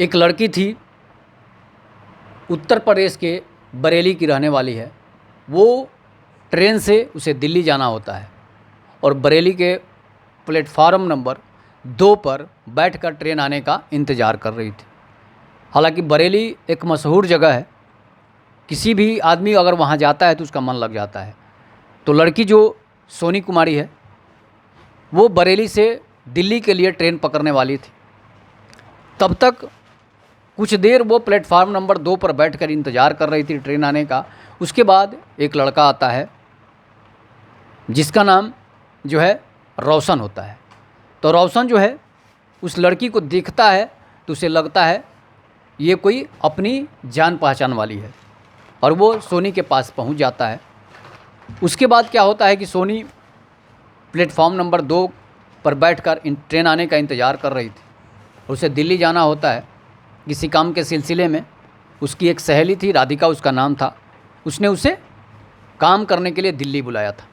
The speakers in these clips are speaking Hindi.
एक लड़की थी, उत्तर प्रदेश के बरेली की रहने वाली है। वो ट्रेन से उसे दिल्ली जाना होता है और बरेली के प्लेटफार्म नंबर 2 पर बैठकर ट्रेन आने का इंतज़ार कर रही थी। हालांकि बरेली एक मशहूर जगह है, किसी भी आदमी अगर वहाँ जाता है तो उसका मन लग जाता है। तो लड़की जो सोनी कुमारी है, वो बरेली से दिल्ली के लिए ट्रेन पकड़ने वाली थी। तब तक कुछ देर वो प्लेटफार्म नंबर 2 पर बैठकर इंतज़ार कर रही थी ट्रेन आने का। उसके बाद एक लड़का आता है जिसका नाम जो है रोशन होता है। तो रोशन जो है उस लड़की को देखता है तो उसे लगता है ये कोई अपनी जान पहचान वाली है और वो सोनी के पास पहुंच जाता है। उसके बाद क्या होता है कि सोनी प्लेटफार्म नंबर 2 पर बैठकर ट्रेन आने का इंतज़ार कर रही थी। उसे दिल्ली जाना होता है किसी काम के सिलसिले में। उसकी एक सहेली थी, राधिका उसका नाम था। उसने उसे काम करने के लिए दिल्ली बुलाया था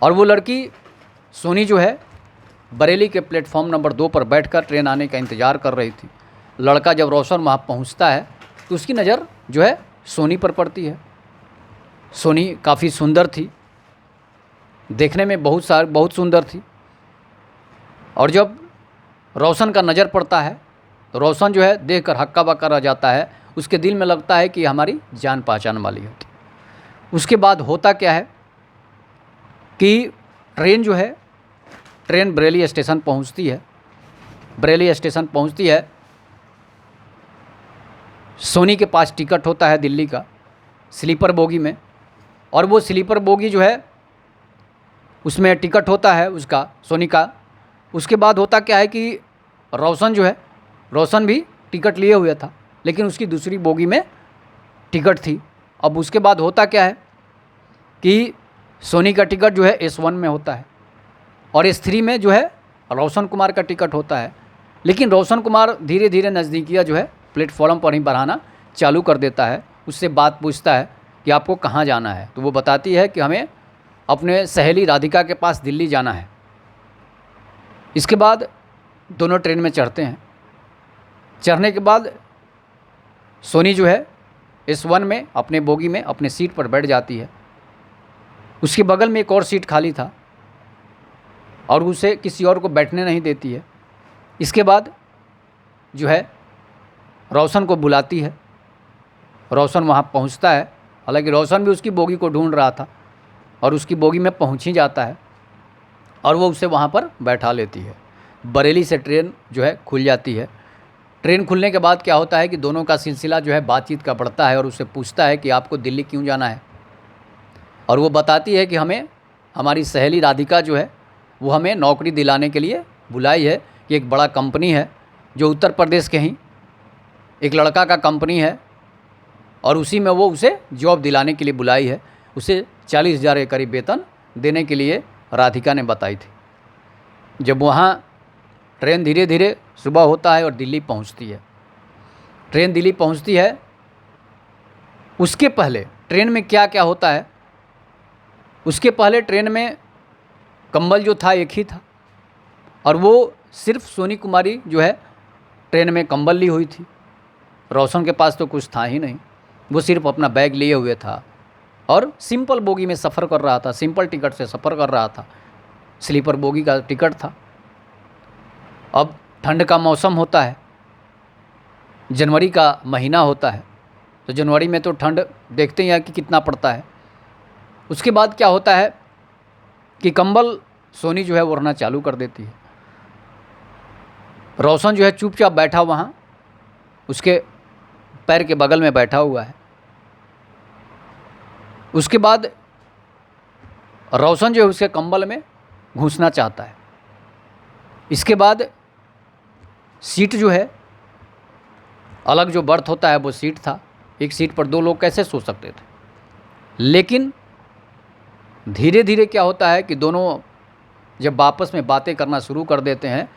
और वो लड़की सोनी जो है बरेली के प्लेटफार्म नंबर 2 पर बैठकर ट्रेन आने का इंतज़ार कर रही थी। लड़का जब रोशन वहाँ पहुँचता है तो उसकी नज़र जो है सोनी पर पड़ती है। सोनी काफ़ी सुंदर थी, देखने में बहुत सुंदर थी। और जब रोशन का नज़र पड़ता है तो रोशन जो है देखकर हक्का बक्का रह जाता है। उसके दिल में लगता है कि हमारी जान पहचान वाली है। उसके बाद होता क्या है कि ट्रेन बरेली स्टेशन पहुंचती है। बरेली स्टेशन पहुंचती है, सोनी के पास टिकट होता है दिल्ली का स्लीपर बोगी में, और वो स्लीपर बोगी जो है उसमें टिकट होता है उसका, सोनी का। उसके बाद होता क्या है कि रोशन भी टिकट लिए हुए था, लेकिन उसकी दूसरी बोगी में टिकट थी। अब उसके बाद होता क्या है कि सोनी का टिकट जो है S1 में होता है और S3 में जो है रोशन कुमार का टिकट होता है। लेकिन रोशन कुमार धीरे धीरे नज़दीकियाँ जो है प्लेटफॉर्म पर ही बढ़ाना चालू कर देता है। उससे बात पूछता है कि आपको कहाँ जाना है, तो वो बताती है कि हमें अपने सहेली राधिका के पास दिल्ली जाना है। इसके बाद दोनों ट्रेन में चढ़ते हैं। चढ़ने के बाद सोनी जो है S1 में अपने बोगी में अपने सीट पर बैठ जाती है। उसके बगल में एक और सीट खाली था और उसे किसी और को बैठने नहीं देती है। इसके बाद जो है रोशन को बुलाती है। रोशन वहाँ पहुँचता है। हालांकि रोशन भी उसकी बोगी को ढूंढ रहा था और उसकी बोगी में पहुँच ही जाता है और वो उसे वहाँ पर बैठा लेती है। बरेली से ट्रेन जो है खुल जाती है। ट्रेन खुलने के बाद क्या होता है कि दोनों का सिलसिला जो है बातचीत का बढ़ता है और उससे पूछता है कि आपको दिल्ली क्यों जाना है। और वो बताती है कि हमें हमारी सहेली राधिका जो है वो हमें नौकरी दिलाने के लिए बुलाई है कि एक बड़ा कंपनी है जो उत्तर प्रदेश के ही एक लड़का का कंपनी है और उसी में वो उसे जॉब दिलाने के लिए बुलाई है। उसे 40,000 के करीब वेतन देने के लिए राधिका ने बताई थी। जब वहाँ ट्रेन धीरे धीरे सुबह होता है और दिल्ली पहुँचती है। ट्रेन दिल्ली पहुँचती है, उसके पहले ट्रेन में क्या क्या होता है, उसके पहले ट्रेन में कंबल जो था एक ही था और वो सिर्फ सोनी कुमारी जो है ट्रेन में कंबल ली हुई थी। रोशन के पास तो कुछ था ही नहीं, वो सिर्फ अपना बैग लिए हुए था और सिंपल बोगी में सफ़र कर रहा था, सिंपल टिकट से सफ़र कर रहा था, स्लीपर बोगी का टिकट था। अब ठंड का मौसम होता है, जनवरी का महीना होता है, तो जनवरी में तो ठंड देखते हैं कि कितना पड़ता है। उसके बाद क्या होता है कि कंबल सोनी जो है ओढ़ना चालू कर देती है। रोशन जो है चुपचाप बैठा वहाँ उसके पैर के बगल में बैठा हुआ है। उसके बाद रोशन जो है उसके कंबल में घुसना चाहता है। इसके बाद सीट जो है अलग, जो बर्थ होता है वो सीट था। एक सीट पर 2 लोग कैसे सो सकते थे। लेकिन धीरे धीरे क्या होता है कि दोनों जब आपस में बातें करना शुरू कर देते हैं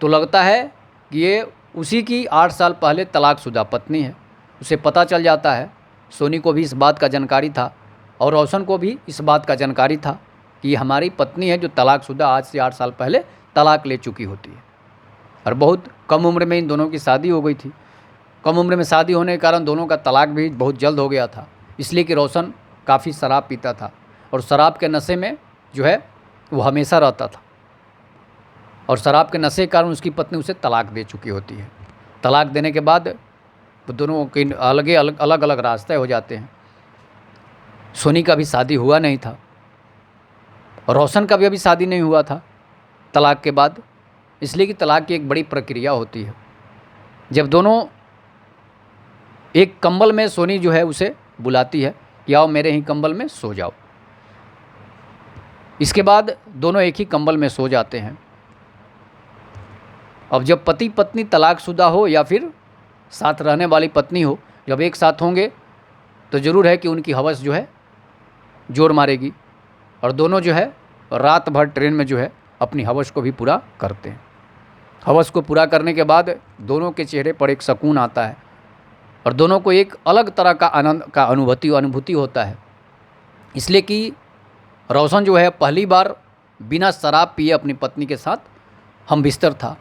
तो लगता है कि ये उसी की 8 साल पहले तलाकशुदा पत्नी है। उसे पता चल जाता है, सोनी को भी इस बात का जानकारी था और रोशन को भी इस बात का जानकारी था कि हमारी पत्नी है जो तलाकशुदा आज से 8 साल पहले तलाक ले चुकी होती है। और बहुत कम उम्र में इन दोनों की शादी हो गई थी। कम उम्र में शादी होने के कारण दोनों का तलाक भी बहुत जल्द हो गया था, इसलिए कि रोशन काफ़ी शराब पीता था और शराब के नशे में जो है वो हमेशा रहता था, और शराब के नशे के कारण उसकी पत्नी उसे तलाक दे चुकी होती है। तलाक देने के बाद वो दोनों के अलग अलग रास्ते हो जाते हैं। सोनी का भी शादी हुआ नहीं था और रोशन का भी अभी शादी नहीं हुआ था तलाक के बाद, इसलिए कि तलाक की एक बड़ी प्रक्रिया होती है। जब दोनों एक कंबल में, सोनी जो है उसे बुलाती है कि आओ मेरे ही कंबल में सो जाओ। इसके बाद दोनों एक ही कंबल में सो जाते हैं। अब जब पति पत्नी तलाकशुदा हो या फिर साथ रहने वाली पत्नी हो, जब एक साथ होंगे तो ज़रूर है कि उनकी हवस जो है जोर मारेगी, और दोनों जो है रात भर ट्रेन में जो है अपनी हवस को भी पूरा करते हैं। हवस को पूरा करने के बाद दोनों के चेहरे पर एक सुकून आता है और दोनों को एक अलग तरह का आनंद का अनुभूति होता है, इसलिए कि रोशन जो है पहली बार बिना शराब पिए अपनी पत्नी के साथ हम बिस्तर था,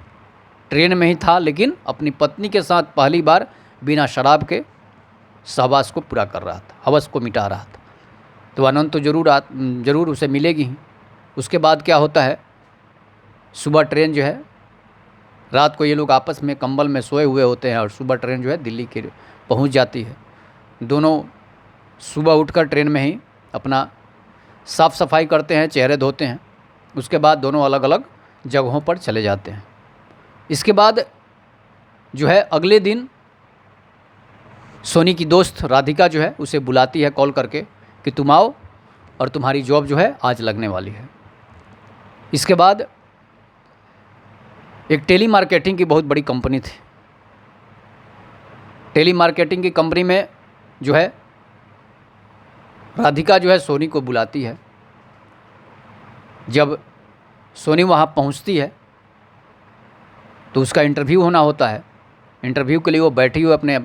ट्रेन में ही था, लेकिन अपनी पत्नी के साथ पहली बार बिना शराब के सहवास को पूरा कर रहा था, हवस को मिटा रहा था। तो आनंद तो ज़रूर उसे मिलेगी ही। उसके बाद क्या होता है, सुबह ट्रेन जो है, रात को ये लोग आपस में कंबल में सोए हुए होते हैं और सुबह ट्रेन जो है दिल्ली के पहुंच जाती है। दोनों सुबह उठकर ट्रेन में ही अपना साफ़ सफाई करते हैं, चेहरे धोते हैं, उसके बाद दोनों अलग अलग जगहों पर चले जाते हैं। इसके बाद जो है अगले दिन सोनी की दोस्त राधिका जो है उसे बुलाती है कॉल करके कि तुम आओ और तुम्हारी जॉब जो है आज लगने वाली है। इसके बाद एक टेली मार्केटिंग की बहुत बड़ी कंपनी थी। टेली मार्केटिंग की कंपनी में जो है राधिका जो है सोनी को बुलाती है। जब सोनी वहाँ पहुँचती है तो उसका इंटरव्यू होना होता है। इंटरव्यू के लिए वो बैठी हुई अपने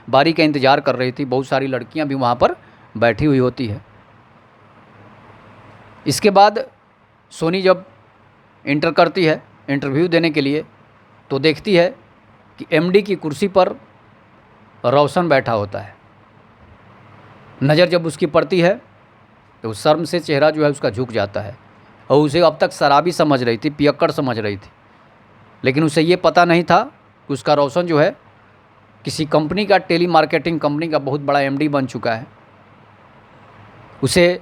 बारी का इंतज़ार कर रही थी। बहुत सारी लड़कियां भी वहाँ पर बैठी हुई होती है। इसके बाद सोनी जब इंटर करती है इंटरव्यू देने के लिए तो देखती है कि एमडी की कुर्सी पर रोशन बैठा होता है। नज़र जब उसकी पड़ती है तो शर्म से चेहरा जो है उसका झुक जाता है, और उसे अब तक शराबी समझ रही थी, पियक्कड़ समझ रही थी, लेकिन उसे ये पता नहीं था कि उसका रोशन जो है किसी कंपनी का, टेली मार्केटिंग कंपनी का बहुत बड़ा एमडी बन चुका है। उसे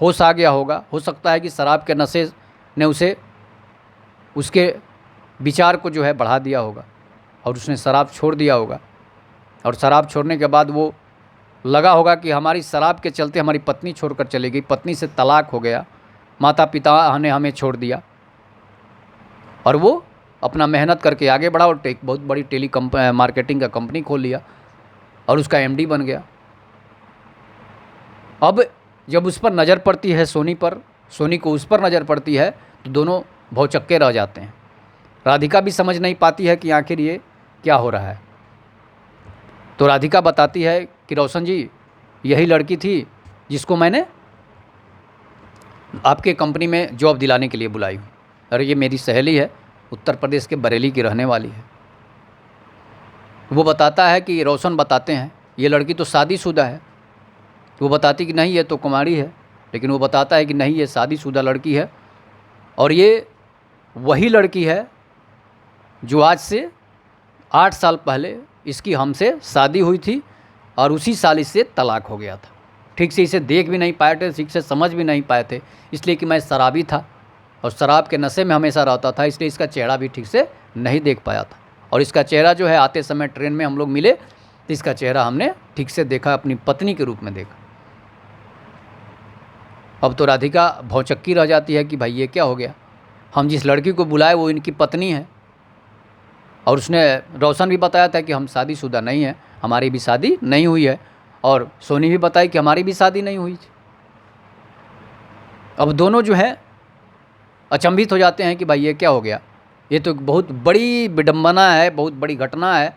होश आ गया होगा, हो सकता है कि शराब के नशे ने उसे उसके विचार को जो है बढ़ा दिया होगा और उसने शराब छोड़ दिया होगा, और शराब छोड़ने के बाद वो लगा होगा कि हमारी शराब के चलते हमारी पत्नी छोड़कर चली गई, पत्नी से तलाक हो गया, माता पिता ने हमें छोड़ दिया, और वो अपना मेहनत करके आगे बढ़ा और एक बहुत बड़ी टेली मार्केटिंग का कंपनी खोल लिया और उसका एमडी बन गया। अब जब उस पर नज़र पड़ती है सोनी को उस पर नज़र पड़ती है तो दोनों भौचक्के रह जाते हैं। राधिका भी समझ नहीं पाती है कि आखिर ये क्या हो रहा है। तो राधिका बताती है कि रोशन जी, यही लड़की थी जिसको मैंने आपके कंपनी में जॉब दिलाने के लिए बुलाई हूँ, और ये मेरी सहेली है, उत्तर प्रदेश के बरेली की रहने वाली है। वो बताता है कि रोशन बताते हैं ये लड़की तो शादीशुदा है। वो बताती कि नहीं ये तो कुमारी है, लेकिन वो बताता है कि नहीं ये शादीशुदा लड़की है, और ये वही लड़की है जो आज से 8 साल पहले इसकी हमसे शादी हुई थी और उसी साल इससे तलाक हो गया था। ठीक से इसे देख भी नहीं पाए थे, ठीक से समझ भी नहीं पाए थे, इसलिए कि मैं शराबी था और शराब के नशे में हमेशा रहता था, इसलिए इसका चेहरा भी ठीक से नहीं देख पाया था। और इसका चेहरा जो है आते समय ट्रेन में हम लोग मिले तो इसका चेहरा हमने ठीक से देखा, अपनी पत्नी के रूप में देखा। अब तो राधिका भौचक्की रह जाती है कि भाई ये क्या हो गया, हम जिस लड़की को बुलाए वो इनकी पत्नी है, और उसने रोशन भी बताया था कि हम शादीशुदा नहीं हैं, हमारी भी शादी नहीं हुई है, और सोनी भी बताई कि हमारी भी शादी नहीं हुई। अब दोनों जो है अचंभित हो जाते हैं कि भाई ये क्या हो गया, ये तो बहुत बड़ी विडंबना है, बहुत बड़ी घटना है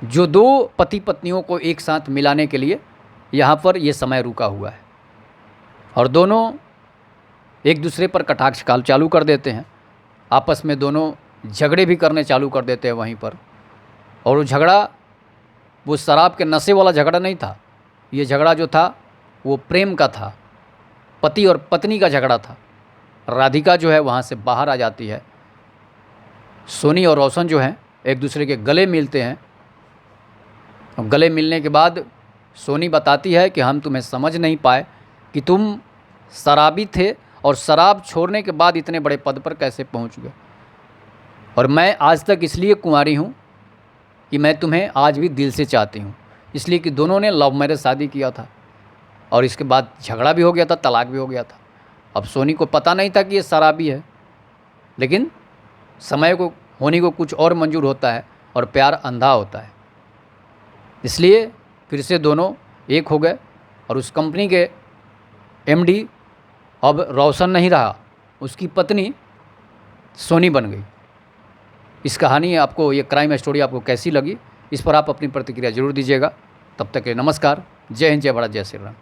जो दो पति पत्नियों को एक साथ मिलाने के लिए यहाँ पर ये समय रुका हुआ है। और दोनों एक दूसरे पर कटाक्ष काल चालू कर देते हैं, आपस में दोनों झगड़े भी करने चालू कर देते हैं वहीं पर। और वो झगड़ा वो शराब के नशे वाला झगड़ा नहीं था। ये झगड़ा जो था वो प्रेम का था, पति और पत्नी का झगड़ा था। राधिका जो है वहाँ से बाहर आ जाती है, सोनी और रोशन जो हैं एक दूसरे के गले मिलते हैं। और गले मिलने के बाद सोनी बताती है कि हम तुम्हें समझ नहीं पाए कि तुम शराबी थे और शराब छोड़ने के बाद इतने बड़े पद पर कैसे पहुंच गए, और मैं आज तक इसलिए कुंवारी हूं कि मैं तुम्हें आज भी दिल से चाहती हूं। इसलिए कि दोनों ने लव मैरिज शादी किया था और इसके बाद झगड़ा भी हो गया था, तलाक भी हो गया था। अब सोनी को पता नहीं था कि ये शराबी है, लेकिन समय को होने को कुछ और मंजूर होता है और प्यार अंधा होता है। इसलिए फिर से दोनों एक हो गए और उस कंपनी के एमडी अब रोशन नहीं रहा, उसकी पत्नी सोनी बन गई। इस कहानी आपको, ये क्राइम स्टोरी आपको कैसी लगी, इस पर आप अपनी प्रतिक्रिया जरूर दीजिएगा। तब तक के नमस्कार, जय हिंद, जय भारत, जय श्री राम।